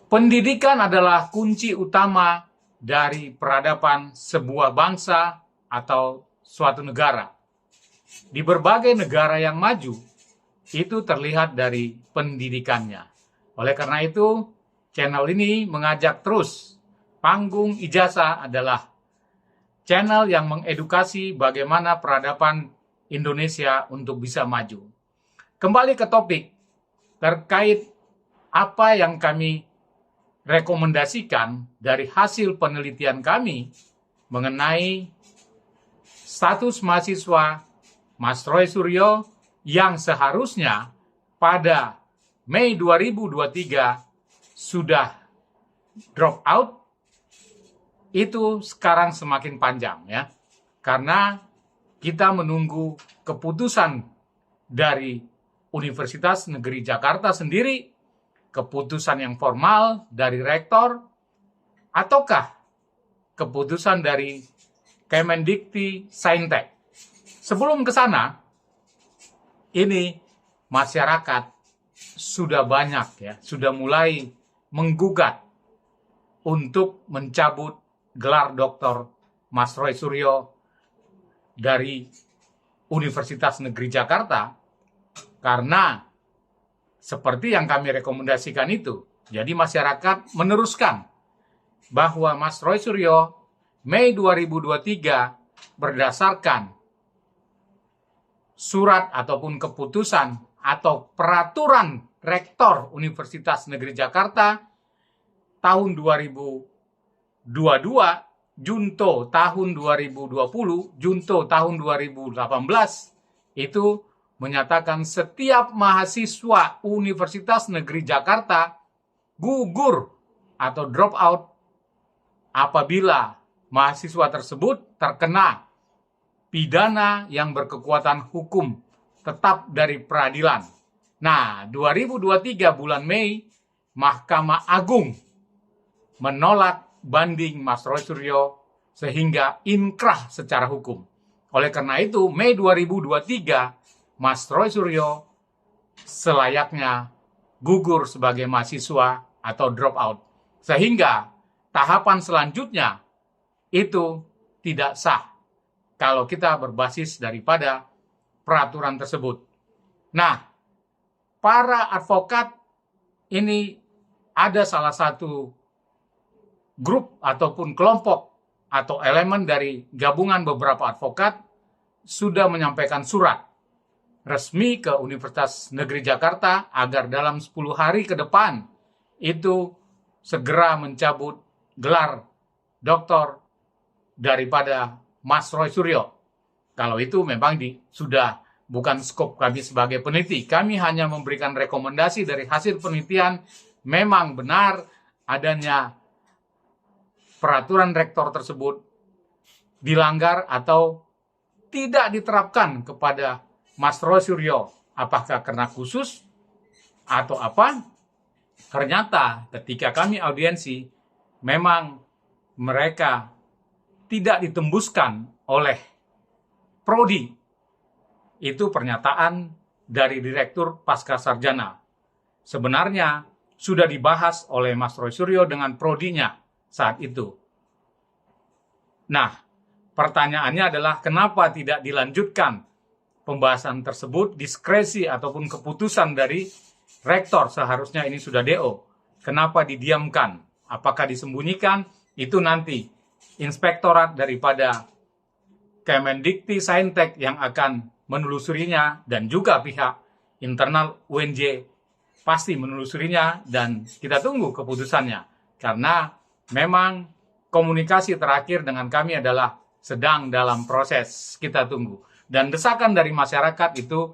Pendidikan adalah kunci utama dari peradaban sebuah bangsa atau suatu negara. Di berbagai negara yang maju, itu terlihat dari pendidikannya. Oleh karena itu, channel ini mengajak terus. Panggung Ijazah adalah channel yang mengedukasi bagaimana peradaban Indonesia untuk bisa maju. Kembali ke topik terkait apa yang kami rekomendasikan dari hasil penelitian kami mengenai status mahasiswa Mas Roy Suryo yang seharusnya pada Mei 2023 sudah drop out, itu sekarang semakin panjang ya. Karena kita menunggu keputusan dari Universitas Negeri Jakarta sendiri, keputusan yang formal dari rektor, ataukah keputusan dari Kemendikti Saintek. Sebelum ke sana, ini masyarakat sudah banyak ya, sudah mulai menggugat untuk mencabut gelar Dr. Mas Roy Suryo dari Universitas Negeri Jakarta karena seperti yang kami rekomendasikan itu. Jadi masyarakat meneruskan bahwa Mas Roy Suryo Mei 2023 berdasarkan surat ataupun keputusan atau peraturan Rektor Universitas Negeri Jakarta tahun 2022, Junto tahun 2020, Junto tahun 2018 itu menyatakan setiap mahasiswa Universitas Negeri Jakarta gugur atau drop out apabila mahasiswa tersebut terkena pidana yang berkekuatan hukum tetap dari peradilan. Nah, 2023 bulan Mei, Mahkamah Agung menolak banding Mas Roy Suryo sehingga inkrah secara hukum. Oleh karena itu, Mei 2023, Mas Roy Suryo selayaknya gugur sebagai mahasiswa atau drop out. Sehingga tahapan selanjutnya itu tidak sah kalau kita berbasis daripada peraturan tersebut. Nah, para advokat ini ada salah satu grup ataupun kelompok atau elemen dari gabungan beberapa advokat sudah menyampaikan surat resmi ke Universitas Negeri Jakarta agar dalam 10 hari ke depan itu segera mencabut gelar doktor daripada Mas Roy Suryo. Kalau itu memang sudah bukan skop kami sebagai peneliti. Kami hanya memberikan rekomendasi dari hasil penelitian memang benar adanya peraturan rektor tersebut dilanggar atau tidak diterapkan kepada Mas Roy Suryo. Apakah karena khusus atau apa? Ternyata ketika kami audiensi, memang mereka tidak ditembuskan oleh Prodi. Itu pernyataan dari Direktur Pascasarjana. Sebenarnya sudah dibahas oleh Mas Roy Suryo dengan Prodinya saat itu. Nah, pertanyaannya adalah kenapa tidak dilanjutkan pembahasan tersebut, diskresi ataupun keputusan dari rektor, seharusnya ini sudah DO. Kenapa didiamkan? Apakah disembunyikan? Itu nanti inspektorat daripada Kemendikti Saintek yang akan menelusurinya dan juga pihak internal UNJ pasti menelusurinya dan kita tunggu keputusannya. Karena memang komunikasi terakhir dengan kami adalah sedang dalam proses, kita tunggu. Dan desakan dari masyarakat itu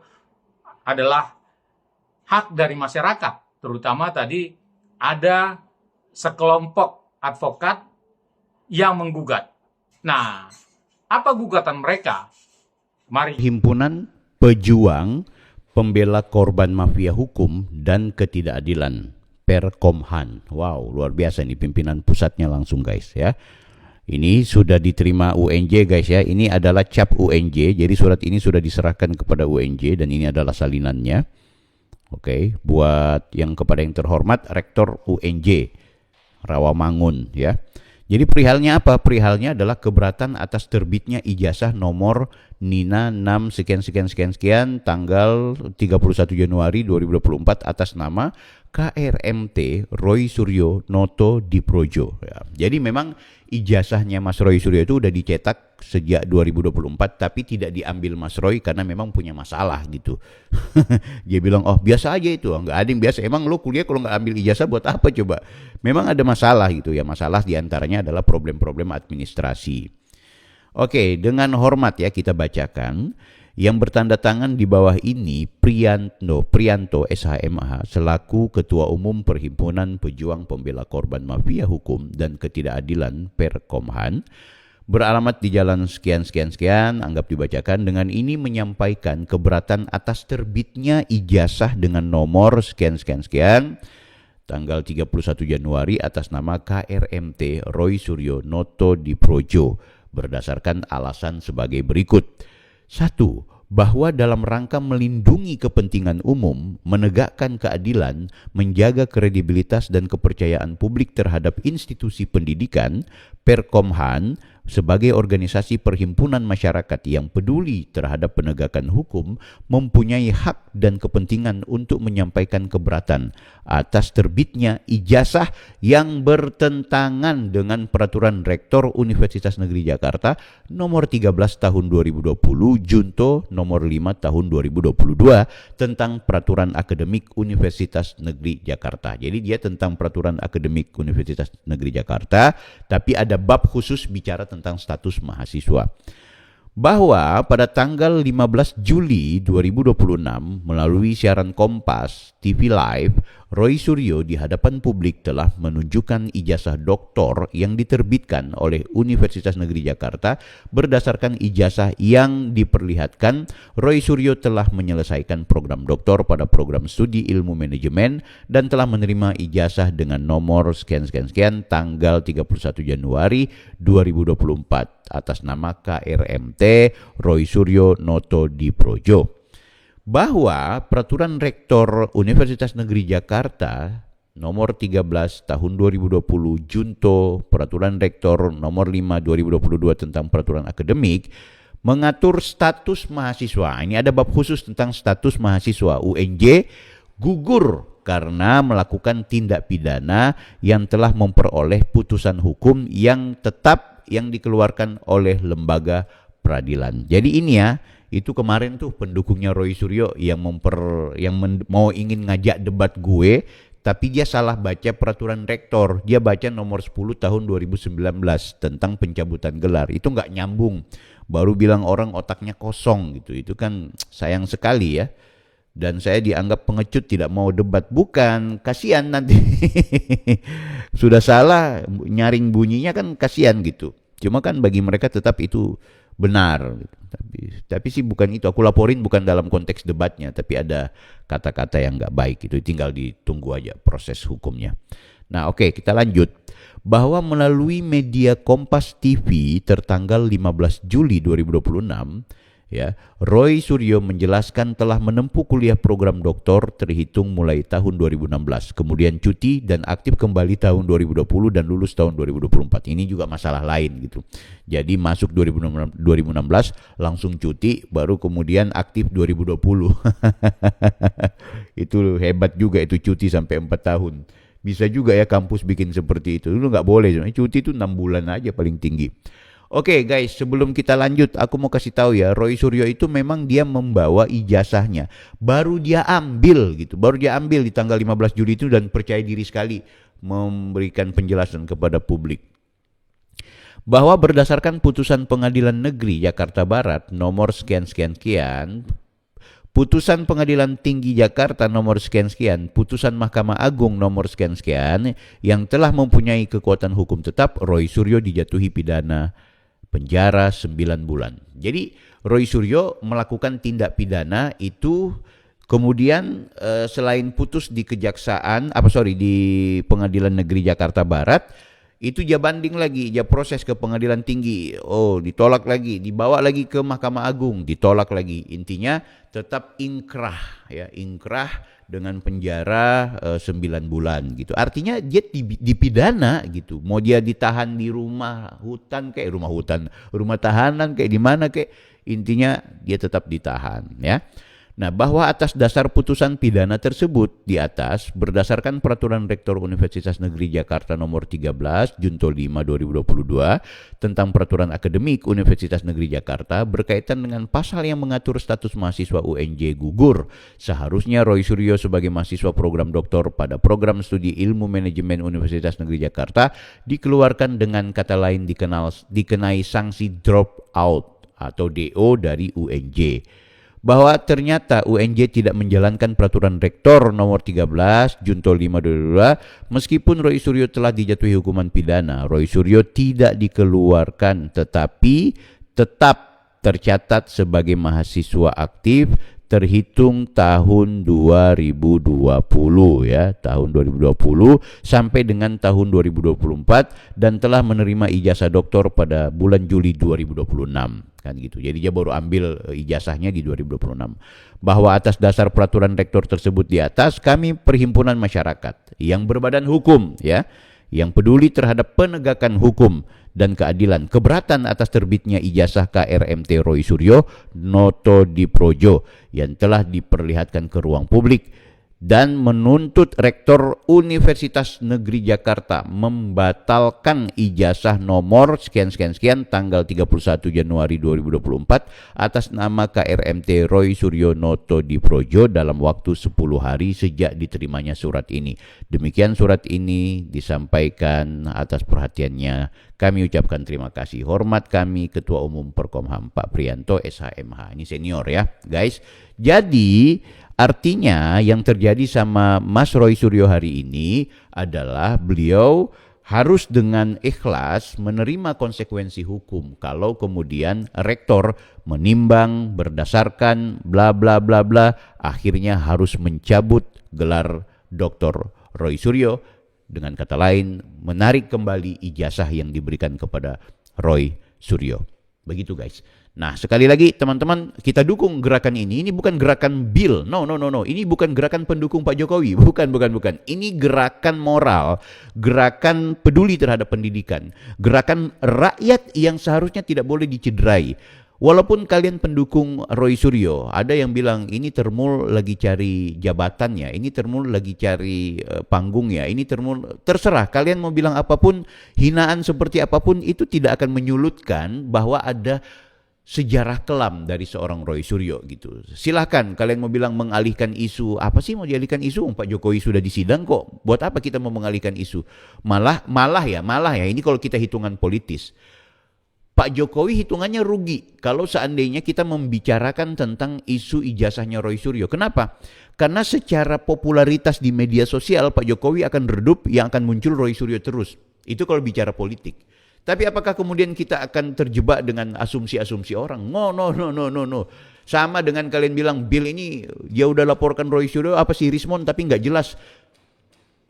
adalah hak dari masyarakat. Terutama tadi ada sekelompok advokat yang menggugat. Nah, apa gugatan mereka? Mari. Himpunan Pejuang Pembela Korban Mafia Hukum dan Ketidakadilan, Perkomhan. Wow, luar biasa ini pimpinan pusatnya langsung guys ya. Ini sudah diterima UNJ guys ya. Ini adalah cap UNJ. Jadi surat ini sudah diserahkan kepada UNJ dan ini adalah salinannya. Oke, buat yang kepada yang terhormat Rektor UNJ Rawamangun ya. Jadi perihalnya apa? Perihalnya adalah keberatan atas terbitnya ijazah nomor Nina 6 sekian tanggal 31 Januari 2024 atas nama KRMT Roy Suryo Noto Diprojo ya. Jadi memang ijazahnya Mas Roy Suryo itu udah dicetak sejak 2024 tapi tidak diambil Mas Roy karena memang punya masalah gitu. Dia bilang oh biasa aja itu, nggak ada yang biasa. Emang lo kuliah kalau nggak ambil ijazah buat apa coba? Memang ada masalah gitu ya. Masalah diantaranya adalah problem-problem administrasi. Oke, dengan hormat ya kita bacakan. Yang bertanda tangan di bawah ini Prianto SHMH selaku Ketua Umum Perhimpunan Pejuang Pembela Korban Mafia Hukum dan Ketidakadilan Perkomhan, beralamat di jalan sekian, anggap dibacakan, dengan ini menyampaikan keberatan atas terbitnya ijazah dengan nomor sekian, tanggal 31 Januari atas nama KRMT Roy Suryo Noto Diprojo berdasarkan alasan sebagai berikut. 1. Bahwa dalam rangka melindungi kepentingan umum, menegakkan keadilan, menjaga kredibilitas dan kepercayaan publik terhadap institusi pendidikan, Perkomhan sebagai organisasi perhimpunan masyarakat yang peduli terhadap penegakan hukum mempunyai hak dan kepentingan untuk menyampaikan keberatan atas terbitnya ijazah yang bertentangan dengan Peraturan Rektor Universitas Negeri Jakarta nomor 13 tahun 2020 Junto nomor 5 tahun 2022 tentang Peraturan Akademik Universitas Negeri Jakarta. Jadi dia tentang Peraturan Akademik Universitas Negeri Jakarta, tapi ada bab khusus bicara tentang status mahasiswa. Bahwa pada tanggal 15 Juli 2026 melalui siaran Kompas TV Live, Roy Suryo di hadapan publik telah menunjukkan ijazah doktor yang diterbitkan oleh Universitas Negeri Jakarta. Berdasarkan ijazah yang diperlihatkan, Roy Suryo telah menyelesaikan program doktor pada program studi ilmu manajemen dan telah menerima ijazah dengan nomor sekian tanggal 31 Januari 2024 atas nama KRMT Roy Suryo Noto Diprojo. Bahwa Peraturan Rektor Universitas Negeri Jakarta nomor 13 tahun 2020 Junto Peraturan Rektor nomor 5 2022 tentang peraturan akademik mengatur status mahasiswa. Ini ada bab khusus tentang status mahasiswa UNJ gugur karena melakukan tindak pidana yang telah memperoleh putusan hukum yang tetap yang dikeluarkan oleh lembaga peradilan. Jadi ini ya, itu kemarin tuh pendukungnya Roy Suryo yang mau ingin ngajak debat gue, tapi dia salah baca peraturan rektor. Dia baca nomor 10 tahun 2019 tentang pencabutan gelar. Itu nggak nyambung. Baru bilang orang otaknya kosong gitu. Itu kan sayang sekali ya. Dan saya dianggap pengecut, tidak mau debat. Bukan, kasihan nanti. Sudah salah, nyaring bunyinya kan kasihan gitu. Cuma kan bagi mereka tetap itu benar. Tapi sih bukan itu. Aku laporin bukan dalam konteks debatnya, tapi ada kata-kata yang nggak baik. Itu tinggal ditunggu aja proses hukumnya. Nah oke, kita lanjut. Bahwa melalui media Kompas TV tertanggal 15 Juli 2026, ya, Roy Suryo menjelaskan telah menempuh kuliah program doktor terhitung mulai tahun 2016, kemudian cuti dan aktif kembali tahun 2020 dan lulus tahun 2024. Ini juga masalah lain gitu. Jadi masuk 2016 langsung cuti, baru kemudian aktif 2020. Itu hebat juga, itu cuti sampai 4 tahun. Bisa juga ya kampus bikin seperti itu. Lu nggak boleh, cuti itu 6 bulan aja paling tinggi. Oke guys, sebelum kita lanjut, aku mau kasih tahu ya, Roy Suryo itu memang dia membawa ijazahnya. Baru dia ambil gitu, baru dia ambil di tanggal 15 Juli itu dan percaya diri sekali memberikan penjelasan kepada publik. Bahwa berdasarkan putusan Pengadilan Negeri Jakarta Barat nomor sekian, putusan Pengadilan Tinggi Jakarta nomor sekian, putusan Mahkamah Agung nomor sekian, yang telah mempunyai kekuatan hukum tetap, Roy Suryo dijatuhi pidana penjara 9 bulan. Jadi Roy Suryo melakukan tindak pidana itu, kemudian selain putus di di Pengadilan Negeri Jakarta Barat, Itu dia banding lagi, dia proses ke pengadilan tinggi, ditolak lagi, dibawa lagi ke Mahkamah Agung, ditolak lagi. Intinya tetap ingkrah, ya, ingkrah dengan penjara 9 bulan gitu. Artinya dia dipidana gitu. Mau dia ditahan di rumah tahanan kayak di mana kayak, intinya dia tetap ditahan, ya. Nah, bahwa atas dasar putusan pidana tersebut di atas, berdasarkan Peraturan Rektor Universitas Negeri Jakarta Nomor 13 Junto 5 2022 tentang Peraturan Akademik Universitas Negeri Jakarta berkaitan dengan pasal yang mengatur status mahasiswa UNJ gugur, seharusnya Roy Suryo sebagai mahasiswa program doktor pada program studi Ilmu Manajemen Universitas Negeri Jakarta dikeluarkan, dengan kata lain dikenai sanksi drop out atau DO dari UNJ. Bahwa ternyata UNJ tidak menjalankan Peraturan Rektor Nomor 13 Junto 5 2022, meskipun Roy Suryo telah dijatuhi hukuman pidana, Roy Suryo tidak dikeluarkan tetapi tetap tercatat sebagai mahasiswa aktif terhitung tahun 2020, ya, tahun 2020 sampai dengan tahun 2024, dan telah menerima ijazah doktor pada bulan Juli 2026. Kan gitu. Jadi dia baru ambil ijazahnya di 2026. Bahwa atas dasar peraturan rektor tersebut di atas, kami perhimpunan masyarakat yang berbadan hukum, ya, yang peduli terhadap penegakan hukum dan keadilan, keberatan atas terbitnya ijazah KRMT Roy Suryo Noto Diprojo yang telah diperlihatkan ke ruang publik, dan menuntut Rektor Universitas Negeri Jakarta membatalkan ijazah nomor sekian tanggal 31 Januari 2024 atas nama KRMT Roy Suryo Noto Diprojo dalam waktu 10 hari sejak diterimanya surat ini. Demikian surat ini disampaikan, atas perhatiannya kami ucapkan terima kasih. Hormat kami Ketua Umum Perkomham Pak Prianto SHMH. Ini senior, ya guys. Jadi artinya yang terjadi sama Mas Roy Suryo hari ini adalah beliau harus dengan ikhlas menerima konsekuensi hukum kalau kemudian rektor menimbang berdasarkan bla bla bla bla, akhirnya harus mencabut gelar Dr. Roy Suryo, dengan kata lain menarik kembali ijazah yang diberikan kepada Roy Suryo. Begitu guys. Nah, sekali lagi teman-teman, kita dukung gerakan ini. Ini bukan gerakan Bill. No. Ini bukan gerakan pendukung Pak Jokowi. Bukan. Ini gerakan moral, gerakan peduli terhadap pendidikan, gerakan rakyat yang seharusnya tidak boleh dicederai. Walaupun kalian pendukung Roy Suryo, ada yang bilang ini Termul lagi cari jabatannya, ini Termul lagi cari panggungnya, ini Termul, terserah kalian mau bilang apapun, hinaan seperti apapun, itu tidak akan menyulutkan bahwa ada sejarah kelam dari seorang Roy Suryo gitu. Silahkan kalian mau bilang mengalihkan isu, apa sih mau dialihkan isu? Pak Jokowi sudah disidang kok. Buat apa kita mau mengalihkan isu? Malah ya. Ini kalau kita hitungan politis, Pak Jokowi hitungannya rugi kalau seandainya kita membicarakan tentang isu ijazahnya Roy Suryo. Kenapa? Karena secara popularitas di media sosial Pak Jokowi akan redup, yang akan muncul Roy Suryo terus. Itu kalau bicara politik. Tapi apakah kemudian kita akan terjebak dengan asumsi-asumsi orang? No. Sama dengan kalian bilang Bill ini dia udah laporkan Roy Suryo, apa sih Rismon, tapi nggak jelas.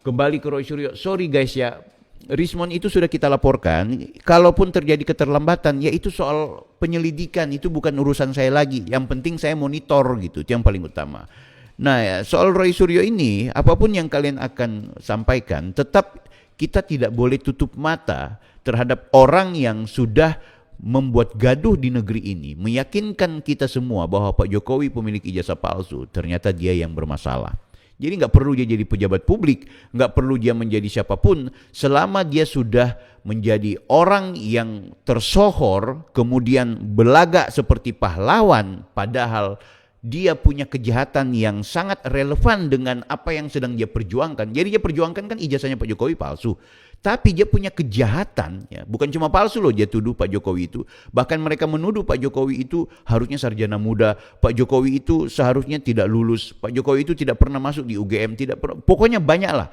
Kembali ke Roy Suryo. Sorry guys ya, Rismon itu sudah kita laporkan. Kalaupun terjadi keterlambatan, ya itu soal penyelidikan, itu bukan urusan saya lagi. Yang penting saya monitor gitu, itu yang paling utama. Nah ya, soal Roy Suryo ini, apapun yang kalian akan sampaikan, tetap kita tidak boleh tutup mata terhadap orang yang sudah membuat gaduh di negeri ini, meyakinkan kita semua bahwa Pak Jokowi pemilik ijazah palsu, ternyata dia yang bermasalah. Jadi nggak perlu dia jadi pejabat publik, nggak perlu dia menjadi siapapun, selama dia sudah menjadi orang yang tersohor, kemudian belagak seperti pahlawan, padahal dia punya kejahatan yang sangat relevan dengan apa yang sedang dia perjuangkan. Jadi dia perjuangkan kan ijazahnya Pak Jokowi palsu. Tapi dia punya kejahatan, ya, bukan cuma palsu loh dia tuduh Pak Jokowi itu. Bahkan mereka menuduh Pak Jokowi itu harusnya sarjana muda, Pak Jokowi itu seharusnya tidak lulus, Pak Jokowi itu tidak pernah masuk di UGM, pokoknya banyaklah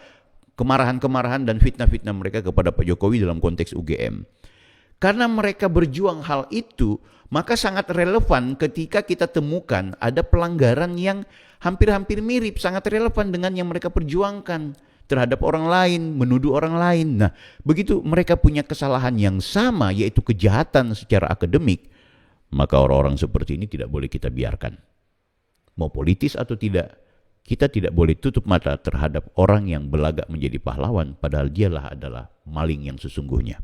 kemarahan-kemarahan dan fitnah-fitnah mereka kepada Pak Jokowi dalam konteks UGM. Karena mereka berjuang hal itu, maka sangat relevan ketika kita temukan ada pelanggaran yang hampir-hampir mirip, sangat relevan dengan yang mereka perjuangkan. terhadap orang lain, menuduh orang lain. Nah, begitu mereka punya kesalahan yang sama, yaitu kejahatan secara akademik, maka orang-orang seperti ini tidak boleh kita biarkan. Mau politis atau tidak, kita tidak boleh tutup mata terhadap orang yang berlagak menjadi pahlawan, padahal dialah adalah maling yang sesungguhnya.